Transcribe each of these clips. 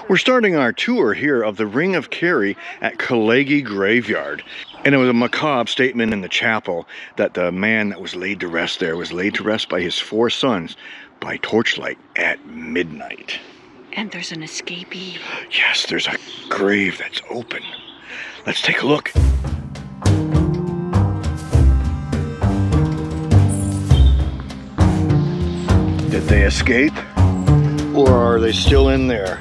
We're starting our tour here of the Ring of Kerry at Kalegi Graveyard. And it was a macabre statement in the chapel that the man that was laid to rest there was laid to rest by his 4 sons by torchlight at midnight. And there's an escapee. Yes, there's a grave that's open. Let's take a look. Did they escape? Or are they still in there?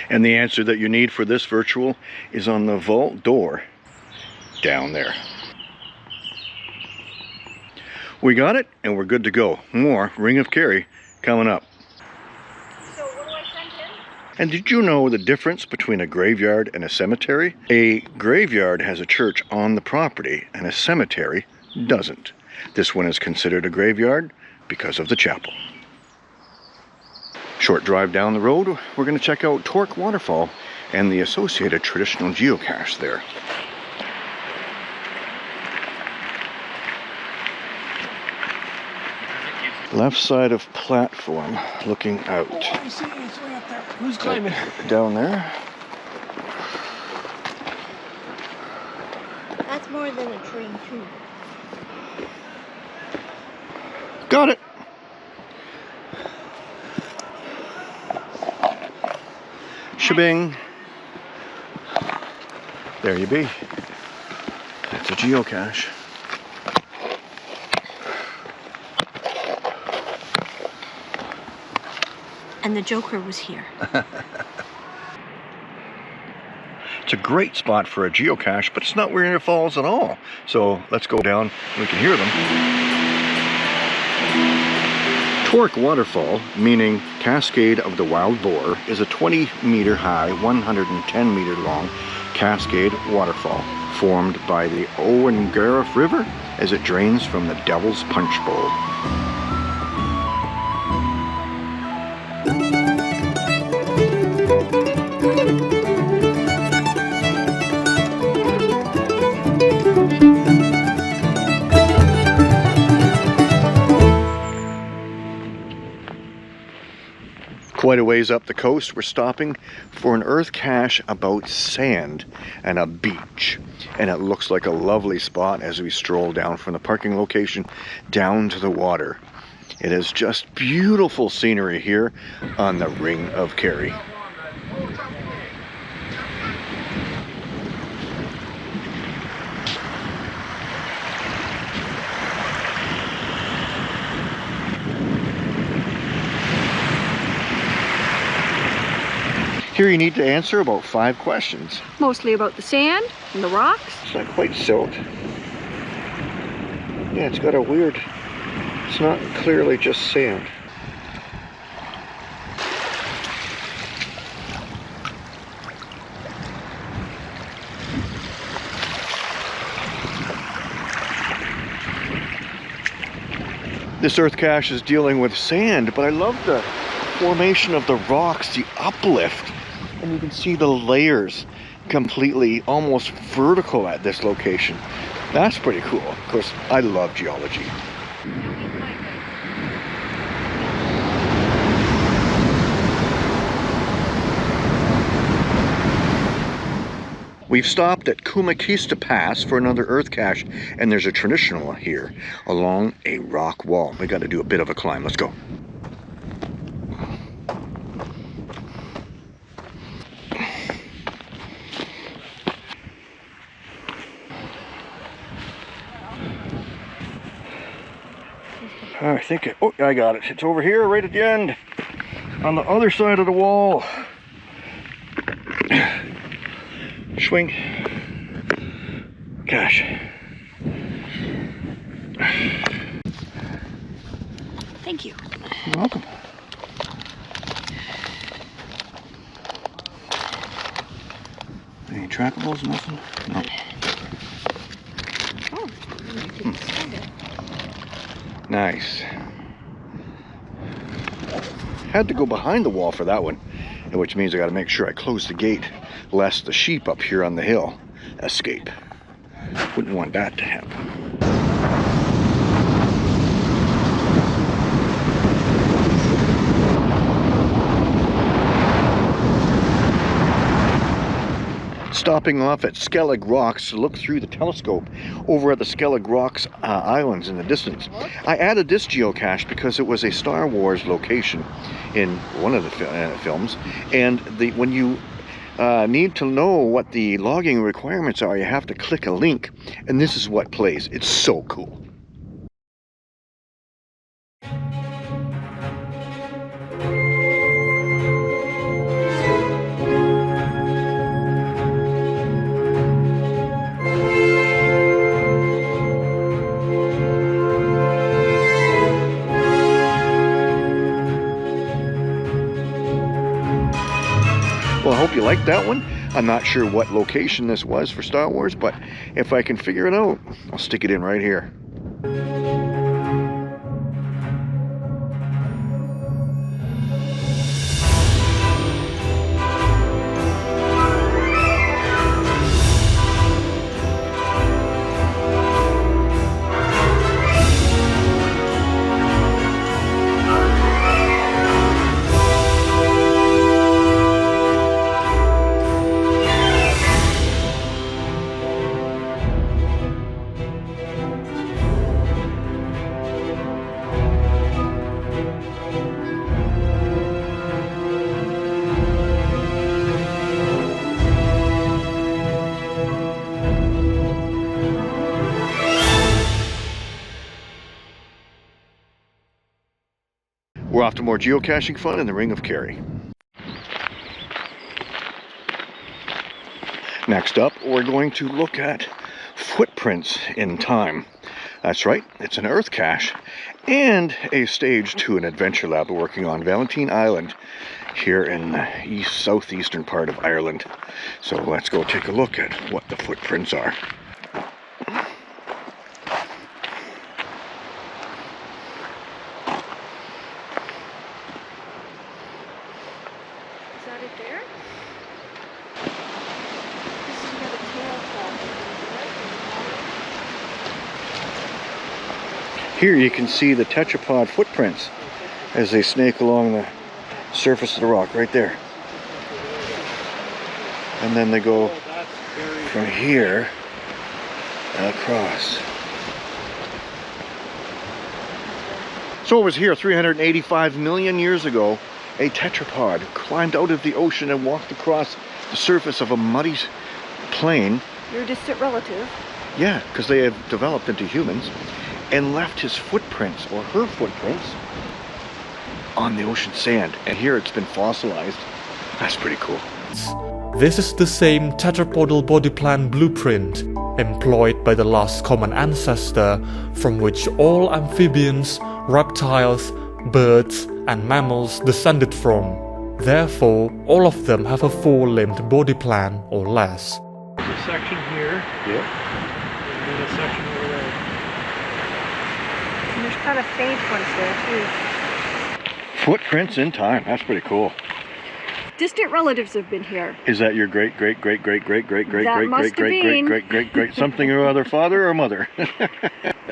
And the answer that you need for this virtual is on the vault door down there. We got it, and we're good to go. More Ring of Kerry coming up. So what do I send in? And did you know the difference between a graveyard and a cemetery? A graveyard has a church on the property, and a cemetery doesn't. This one is considered a graveyard because of the chapel. Short drive down the road, we're going to check out Torque Waterfall and the associated traditional geocache there. Left side of platform, looking out. Oh, I see, it's way up there. Who's climbing? Down there. That's more than a tree, too. Got it. Shebang. There you be. That's a geocache. And the Joker was here. It's a great spot for a geocache, but it's not where it falls at all. So let's go down, we can hear them. Torque Waterfall, meaning Cascade of the Wild Boar, is a 20-meter high, 110-meter long cascade waterfall formed by the Owengarriff River as it drains from the Devil's Punch Bowl. Quite a ways up the coast, we're stopping for an earth cache about sand and a beach. And it looks like a lovely spot as we stroll down from the parking location down to the water. It is just beautiful scenery here on the Ring of Kerry. Here you need to answer about 5 questions. Mostly about the sand and the rocks. It's not quite silt. Yeah, it's got a weird, it's not clearly just sand. This earth cache is dealing with sand, but I love the formation of the rocks, the uplift. And you can see the layers completely almost vertical at this location. That's pretty cool. Of course, I love geology. We've stopped at Kumakista Pass for another earth cache, and there's a traditional here along a rock wall. We got to do a bit of a climb. Let's go. I think oh, I got it. It's over here right at the end on the other side of the wall. Swing. Gosh. Thank you. You're welcome. Any trackables? Nothing? No. Oh, you can stand it. Nice. Had to go behind the wall for that one, which means I got to make sure I close the gate lest the sheep up here on the hill escape. Wouldn't want that to happen. stopping off at Skellig Rocks to look through the telescope over at the Skellig Rocks islands in the distance. I added this geocache because it was a Star Wars location in one of the films, and when you need to know what the logging requirements are, you have to click a link, and this is what plays. It's so cool. Well, I hope you liked that one. I'm not sure what location this was for Star Wars, but if I can figure it out, I'll stick it in right here. We're off to more geocaching fun in the Ring of Kerry. Next up, we're going to look at footprints in time. That's right, it's an earth cache and a stage to an adventure lab we're working on Valentine Island here in the southeastern part of Ireland. So let's go take a look at what the footprints are. Is that it there? This is where the tail falls. Here you can see the tetrapod footprints as they snake along the surface of the rock right there. And then they go from here across. So it was here 385 million years ago. A tetrapod climbed out of the ocean and walked across the surface of a muddy plain. Your distant relative. Yeah, because they have developed into humans, and left his footprints, or her footprints, on the ocean sand. And here it's been fossilized. That's pretty cool. This is the same tetrapodal body plan blueprint employed by the last common ancestor from which all amphibians, reptiles, birds and mammals descended from. Therefore, all of them have a four-limbed body plan or less. There's a section here. Yeah. And then a section over there. And there's kind of faint ones there too. Footprints in time. That's pretty cool. Distant relatives have been here. Is that your great something or other father or mother?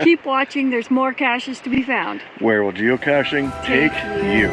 Keep watching, there's more caches to be found. Where will geocaching take you?